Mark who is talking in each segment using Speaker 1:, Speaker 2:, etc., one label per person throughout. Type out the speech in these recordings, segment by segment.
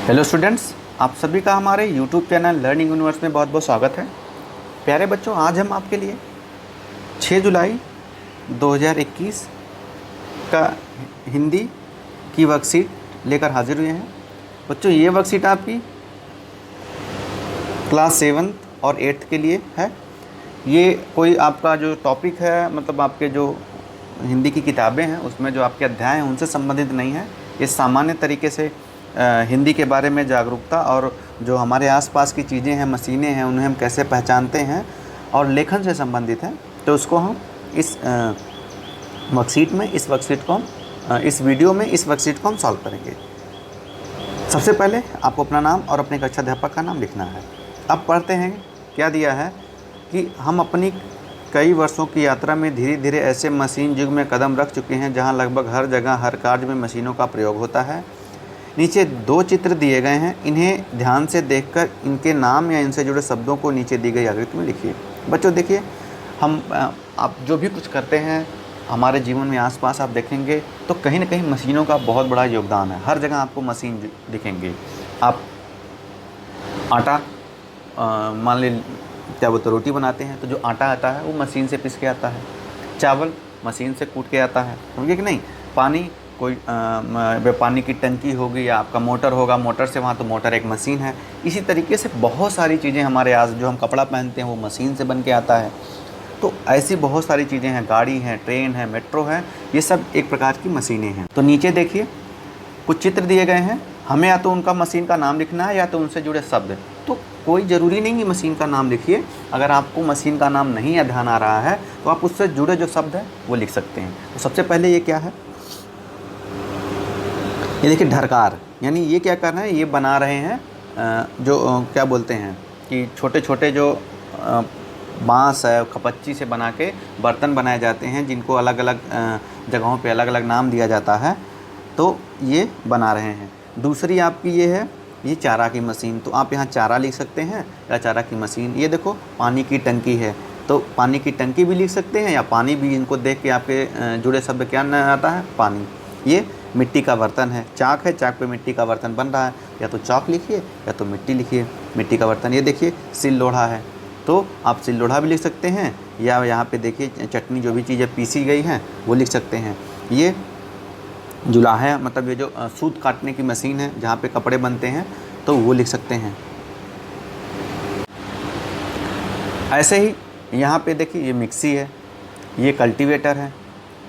Speaker 1: Hello students, आप सभी का हमारे यूट्यूब चैनल लर्निंग यूनिवर्स में बहुत बहुत स्वागत है। प्यारे बच्चों, आज हम आपके लिए 6 जुलाई 2021 का हिंदी की वर्कशीट लेकर हाजिर हुए हैं। बच्चों, ये वर्कशीट आपकी क्लास 7th और 8th के लिए है। ये कोई आपका जो टॉपिक है, मतलब आपके जो हिंदी की किताबें हैं उसमें जो आपके अध्याय हैं उनसे संबंधित नहीं है। ये सामान्य तरीके से हिंदी के बारे में जागरूकता और जो हमारे आसपास की चीज़ें हैं, मशीनें हैं, उन्हें हम कैसे पहचानते हैं और लेखन से संबंधित है। तो उसको हम इस वर्कशीट में इस वीडियो में इस वर्कशीट को हम सॉल्व करेंगे। सबसे पहले आपको अपना नाम और अपने कक्षा अध्यापक का नाम लिखना है। अब पढ़ते हैं क्या दिया है कि हम अपनी कई वर्षों की यात्रा में धीरे धीरे ऐसे मशीन युग में कदम रख चुके हैं जहां लगभग हर जगह हर कार्य में मशीनों का प्रयोग होता है। नीचे 2 चित्र दिए गए हैं, इन्हें ध्यान से देखकर इनके नाम या इनसे जुड़े शब्दों को नीचे दी गई आकृति में लिखिए। बच्चों देखिए, हम आप जो भी कुछ करते हैं हमारे जीवन में आसपास आप देखेंगे तो कहीं ना कहीं मशीनों का बहुत बड़ा योगदान है। हर जगह आपको मशीन दिखेंगे। आप आटा मान ली क्या बोलते रोटी बनाते हैं तो जो आटा आता है वो मशीन से पिस के आता है। चावल मशीन से कूट के आता है, समझे कि नहीं। पानी कोई पानी की टंकी होगी या आपका मोटर होगा, मोटर से वहाँ तो मोटर एक मशीन है। इसी तरीके से बहुत सारी चीज़ें हमारे आज जो हम कपड़ा पहनते हैं वो मशीन से बन के आता है। तो ऐसी बहुत सारी चीज़ें हैं, गाड़ी है, ट्रेन है, मेट्रो है, ये सब एक प्रकार की मशीनें हैं। तो नीचे देखिए कुछ चित्र दिए गए हैं, हमें या तो उनका मशीन का नाम लिखना है या तो उनसे जुड़े शब्द। तो कोई ज़रूरी नहीं है मशीन का नाम लिखिए। अगर आपको मशीन का नाम नहीं ध्यान आ रहा है तो आप उससे जुड़े जो शब्द हैं वो लिख सकते हैं। तो सबसे पहले ये क्या है, ये देखिए ढरकार, यानी ये क्या कर रहे हैं, ये बना रहे हैं जो क्या बोलते हैं कि छोटे छोटे जो बांस है खपच्ची से बना के बर्तन बनाए जाते हैं जिनको अलग अलग जगहों पे अलग अलग नाम दिया जाता है। तो ये बना रहे हैं। दूसरी आपकी ये है, ये चारा की मशीन। तो आप यहाँ चारा लिख सकते हैं या चारा की मशीन। ये देखो पानी की टंकी है, तो पानी की टंकी भी लिख सकते हैं या पानी भी, इनको देख के आपके जुड़े शब्द क्या आता है, पानी। ये मिट्टी का बर्तन है, चाक है, चाक पे मिट्टी का बर्तन बन रहा है, या तो चाक लिखिए या तो मिट्टी लिखिए, मिट्टी का बर्तन। ये देखिए सिल लोढ़ा है, तो आप सिल लोढ़ा भी लिख सकते हैं, या यहाँ पे देखिए चटनी जो भी चीज़ें पीसी गई हैं वो लिख सकते हैं। ये जुलाहा है, मतलब ये जो सूत काटने की मशीन है जहाँ पे कपड़े बनते हैं, तो वो लिख सकते हैं। ऐसे ही यहाँ पे देखिए ये मिक्सी है, ये कल्टीवेटर है,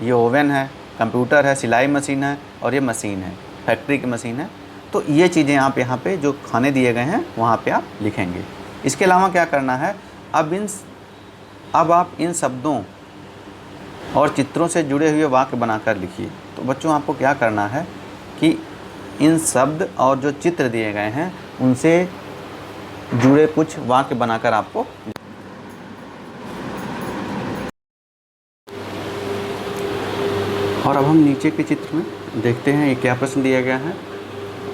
Speaker 1: ये ओवन है, कंप्यूटर है, सिलाई मशीन है और ये मशीन है, फैक्ट्री की मशीन है। तो ये चीज़ें आप यहाँ पे जो खाने दिए गए हैं वहाँ पे आप लिखेंगे। इसके अलावा क्या करना है, अब आप इन शब्दों और चित्रों से जुड़े हुए वाक्य बनाकर लिखिए। तो बच्चों आपको क्या करना है कि इन शब्द और जो चित्र दिए गए हैं उनसे जुड़े कुछ वाक्य बनाकर आपको। और अब हम नीचे के चित्र में देखते हैं ये क्या प्रश्न दिया गया है।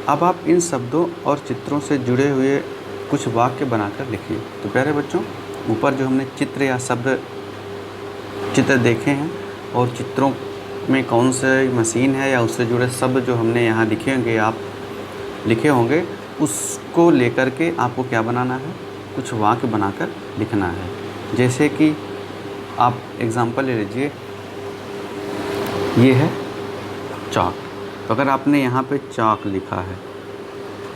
Speaker 1: अब आप इन शब्दों और चित्रों से जुड़े हुए कुछ वाक्य बनाकर लिखिए। तो प्यारे बच्चों, ऊपर जो हमने चित्र या चित्र देखे हैं और चित्रों में कौन सी मशीन है या उससे जुड़े शब्द जो हमने यहाँ लिखे होंगे उसको लेकर के आपको क्या बनाना है, कुछ वाक्य बनाकर लिखना है। जैसे कि आप एग्ज़ाम्पल ले लीजिए, ये है चाक। तो अगर आपने यहाँ पे चाक लिखा है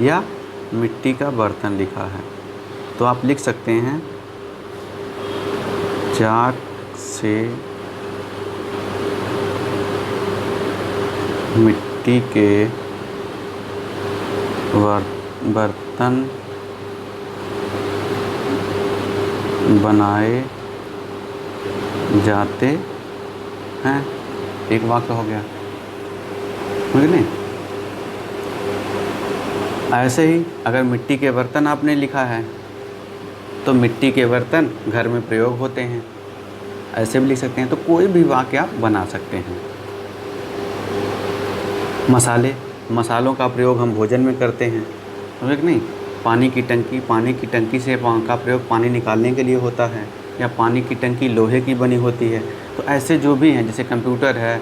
Speaker 1: या मिट्टी का बर्तन लिखा है तो आप लिख सकते हैं चाक से मिट्टी के बर्तन बनाए जाते हैं। एक वाक्य हो गया, समझ नहीं। ऐसे ही अगर मिट्टी के बर्तन आपने लिखा है तो मिट्टी के बर्तन घर में प्रयोग होते हैं, ऐसे भी लिख सकते हैं। तो कोई भी वाक्य आप बना सकते हैं। मसालों का प्रयोग हम भोजन में करते हैं, समझे कि नहीं। पानी की टंकी से का प्रयोग पानी निकालने के लिए होता है, या पानी की टंकी लोहे की बनी होती है। तो ऐसे जो भी हैं, जैसे कंप्यूटर है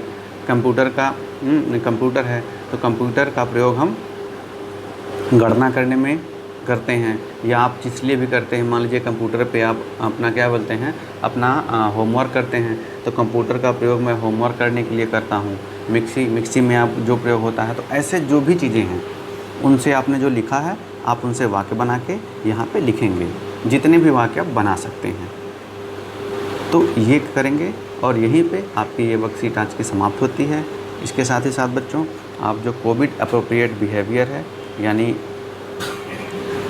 Speaker 1: तो कंप्यूटर का प्रयोग हम गणना करने में करते हैं, या आप जिस लिए भी करते हैं, मान लीजिए कंप्यूटर पे आप अपना क्या बोलते हैं, अपना होमवर्क करते हैं, तो कंप्यूटर का प्रयोग मैं होमवर्क करने के लिए करता हूँ। मिक्सी में आप जो प्रयोग होता है, तो ऐसे जो भी चीज़ें हैं उनसे आपने जो लिखा है आप उनसे वाक्य बना के यहाँ पे लिखेंगे, जितने भी वाक्य आप बना सकते हैं। तो ये करेंगे और यहीं पे आपकी ये वर्कशीट आज की समाप्त होती है। इसके साथ ही साथ बच्चों, आप जो कोविड अप्रोप्रिएट बिहेवियर है, यानी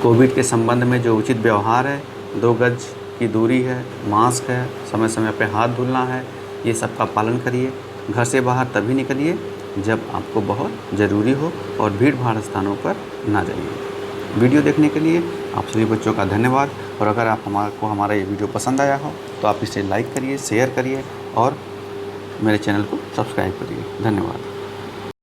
Speaker 1: कोविड के संबंध में जो उचित व्यवहार है, 2 गज की दूरी है, मास्क है, समय समय पे हाथ धुलना है, ये सब का पालन करिए। घर से बाहर तभी निकलिए जब आपको बहुत ज़रूरी हो और भीड़ भाड़ स्थानों पर ना जाइए। वीडियो देखने के लिए आप सभी बच्चों का धन्यवाद। और अगर आप हमारा ये वीडियो पसंद आया हो तो आप इसे लाइक करिए, शेयर करिए और मेरे चैनल को सब्सक्राइब करिए। धन्यवाद।